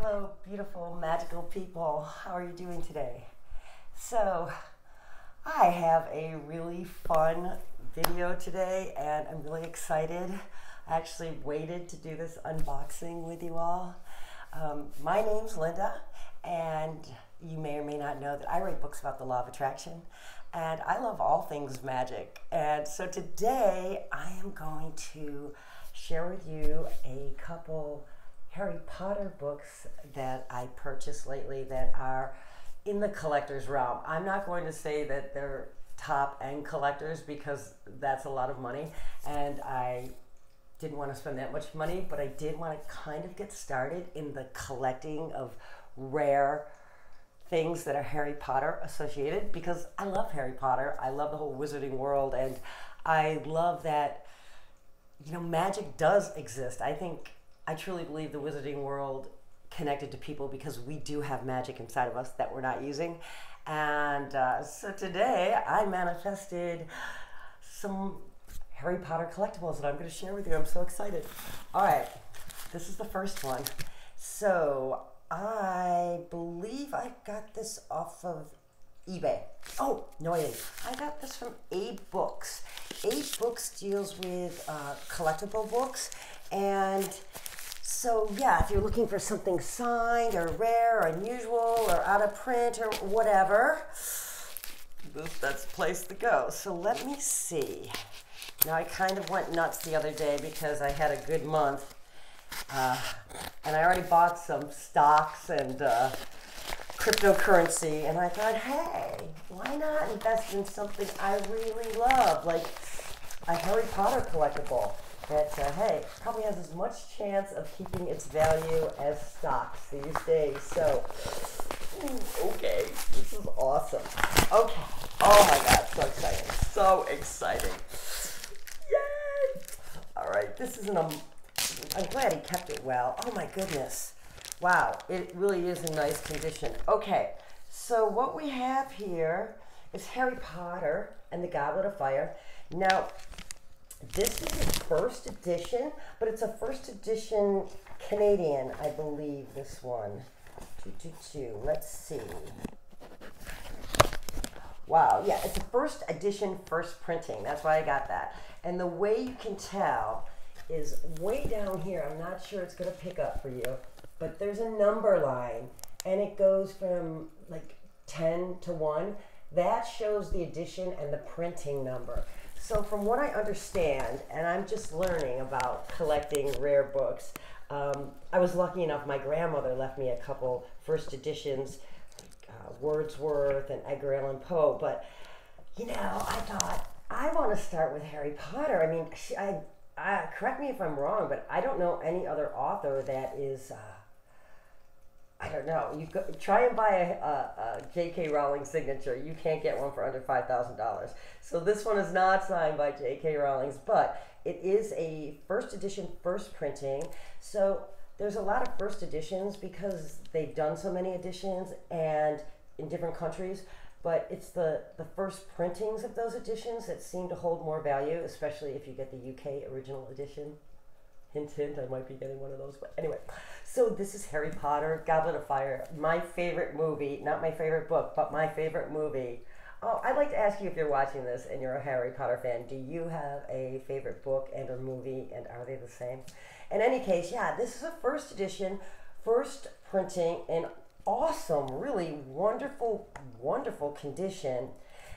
Hello, beautiful, magical people. How are you doing today? So, I have a really fun video today and I'm really excited. I actually waited to do this unboxing with you all. My name's Linda, and you may or may not know that I write books about the law of attraction, and I love all things magic. And so today I am going to share with you a couple Harry Potter books that I purchased lately that are in the collector's realm. I'm not going to say that they're top end collectors because that's a lot of money, and I didn't want to spend that much money, but I did want to kind of get started in the collecting of rare things that are Harry Potter associated, because I love Harry Potter. I love the whole wizarding world, and I love that, you know, magic does exist. I truly believe the wizarding world connected to people because we do have magic inside of us that we're not using. And so today I manifested some Harry Potter collectibles that I'm going to share with you. I'm so excited. All right, this is the first one. So I believe I got this off of eBay. Oh, no, I didn't. I got this from Abe Books. Abe Books deals with collectible books, and so yeah, if you're looking for something signed or rare or unusual or out of print or whatever, that's the place to go. So let me see. Now, I kind of went nuts the other day because I had a good month, and I already bought some stocks and cryptocurrency, and I thought, hey, why not invest in something I really love, like a Harry Potter collectible that, hey, probably has as much chance of keeping its value as stocks these days. So, okay, this is awesome. Okay, oh my God, so exciting, so exciting. Yay! All right, this is I'm glad he kept it well. Oh my goodness. Wow, it really is in nice condition. Okay, so what we have here is Harry Potter and the Goblet of Fire. Now, this is the first edition, but it's a first edition Canadian, I believe, this one. 222, let's see. Wow, yeah, it's a first edition, first printing. That's why I got that. And the way you can tell is way down here. I'm not sure it's going to pick up for you, but there's a number line, and it goes from like 10 to 1. That shows the edition and the printing number. So from what I understand, and I'm just learning about collecting rare books, I was lucky enough, my grandmother left me a couple first editions, Wordsworth and Edgar Allan Poe, but you know, I thought, I want to start with Harry Potter. I mean, correct me if I'm wrong, but I don't know any other author that is, I don't know. You try and buy a J.K. Rowling signature. You can't get one for under $5,000. So this one is not signed by J.K. Rowling's, but it is a first edition, first printing. So there's a lot of first editions because they've done so many editions and in different countries. But it's the first printings of those editions that seem to hold more value, especially if you get the UK original edition. Hint, hint, I might be getting one of those. But anyway, so this is Harry Potter, Goblet of Fire, my favorite movie, not my favorite book, but my favorite movie. Oh, I'd like to ask you, if you're watching this and you're a Harry Potter fan, do you have a favorite book and or movie, and are they the same? In any case, yeah, this is a first edition, first printing, in awesome, really wonderful, wonderful condition.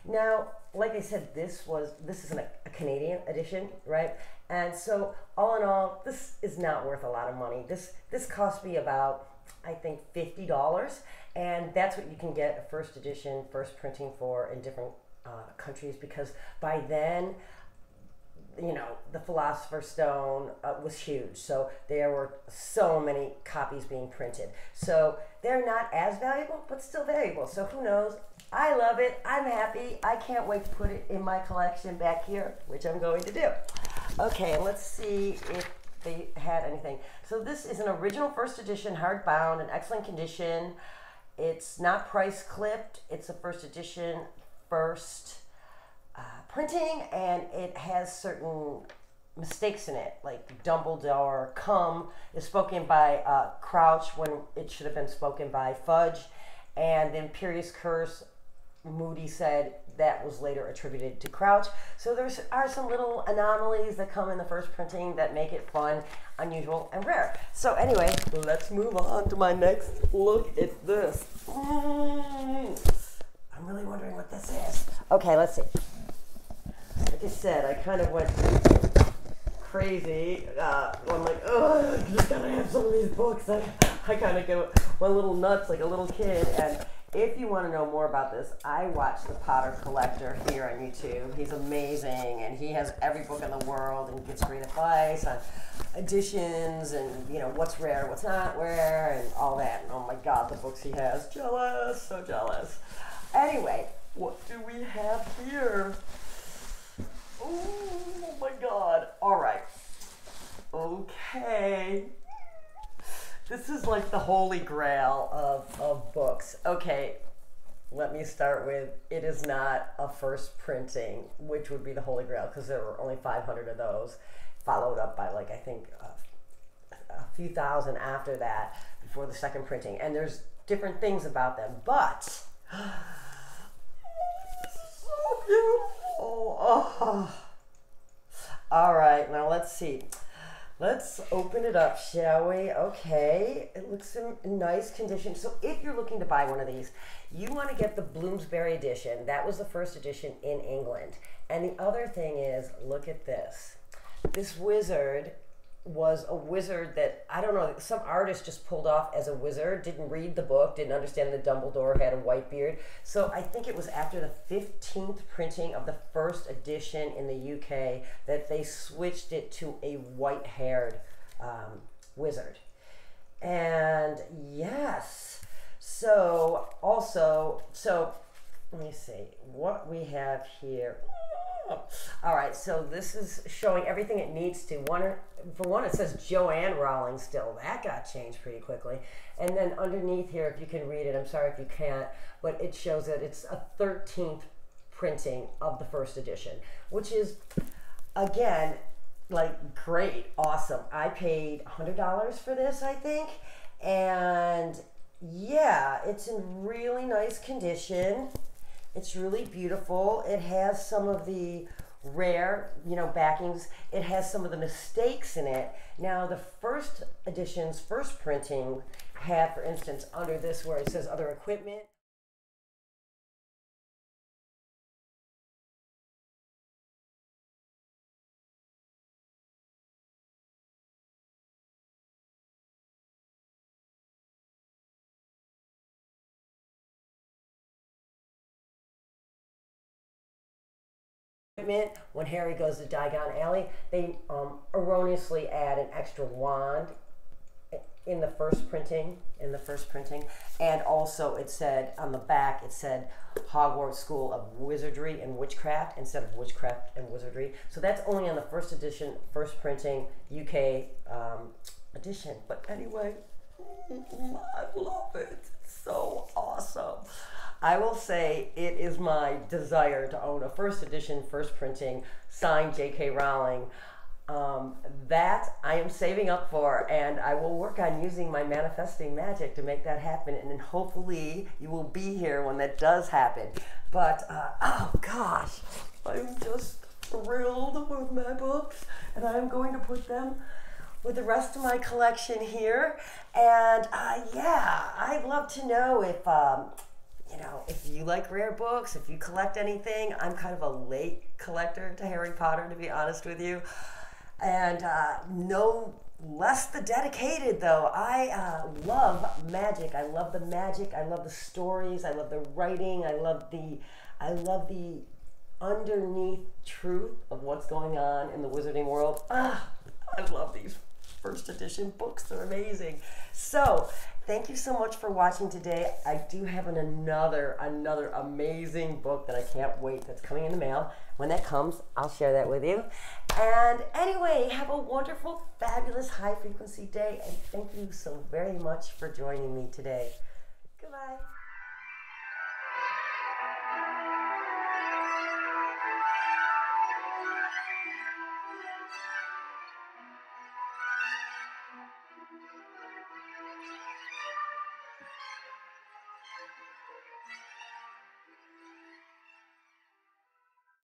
Now, like I said, this is a Canadian edition, right? And so, all in all, this is not worth a lot of money. This cost me about, I think, $50, and that's what you can get a first edition, first printing for in different countries, because by then, you know, the Philosopher's Stone was huge, so there were so many copies being printed. So they're not as valuable, but still valuable. So who knows? I love it. I'm happy. I can't wait to put it in my collection back here, which I'm going to do. Okay, and let's see if they had anything. So this is an original first edition, hardbound, in excellent condition. It's not price clipped. It's a first edition, first printing, and it has certain mistakes in it, like Dumbledore. Come is spoken by Crouch when it should have been spoken by Fudge, and the Imperious Curse, Moody said that was later attributed to Crouch. So there are some little anomalies that come in the first printing that make it fun, unusual, and rare. So anyway, let's move on to my next look at this. I'm really wondering what this is. Okay, let's see. Like I said, I kind of went crazy. I'm like, oh, I just gotta have some of these books. I kind of went a little nuts like a little kid. And if you want to know more about this, I watch The Potter Collector here on YouTube. He's amazing, and he has every book in the world and gives great advice on editions and, you know, what's rare, what's not rare, and all that. And oh my God, the books he has. Jealous, so jealous. Anyway, what do we have here? Oh my God. All right. Okay. This is like the holy grail of books. Okay, let me start with, it is not a first printing, which would be the holy grail, because there were only 500 of those, followed up by like, I think, a few thousand after that, before the second printing. And there's different things about them, but so beautiful. Oh. All right, now let's see. Let's open it up, shall we? Okay, it looks in nice condition. So if you're looking to buy one of these, you want to get the Bloomsbury edition. That was the first edition in England. And the other thing is, look at this. This wizard was a wizard that, I don't know, some artist just pulled off as a wizard, didn't read the book, didn't understand that Dumbledore had a white beard. So I think it was after the 15th printing of the first edition in the UK that they switched it to a white-haired wizard. And yes, so also, let me see what we have here. All right, so this is showing everything it needs to. For one, it says Joanne Rowling still. That got changed pretty quickly. And then underneath here, if you can read it, I'm sorry if you can't, but it shows that it's a 13th printing of the first edition, which is, again, like great, awesome. I paid $100 for this, I think, and yeah, it's in really nice condition. It's really beautiful. It has some of the rare, you know, backings. It has some of the mistakes in it. Now, the first edition's first printing had, for instance, under this where it says other equipment, when Harry goes to Diagon Alley, they erroneously add an extra wand in the first printing, and also it said on the back, it said Hogwarts School of Wizardry and Witchcraft instead of Witchcraft and Wizardry. So that's only on the first edition, first printing, UK edition. But anyway, I love it. It's so awesome. I will say it is my desire to own a first edition, first printing, signed J.K. Rowling. That I am saving up for, and I will work on using my manifesting magic to make that happen, and then hopefully you will be here when that does happen. But, oh gosh, I'm just thrilled with my books, and I'm going to put them with the rest of my collection here. And yeah, I'd love to know if you know, if you like rare books, if you collect anything. I'm kind of a late collector to Harry Potter, to be honest with you. And no less the dedicated, though. I love magic. I love the magic. I love the stories. I love the writing. I love the underneath truth of what's going on in the wizarding world. I love these first edition books. They're amazing. So thank you so much for watching today. I do have another amazing book that I can't wait, that's coming in the mail. When that comes, I'll share that with you. And anyway, have a wonderful, fabulous, high frequency day, and thank you so very much for joining me today. Goodbye.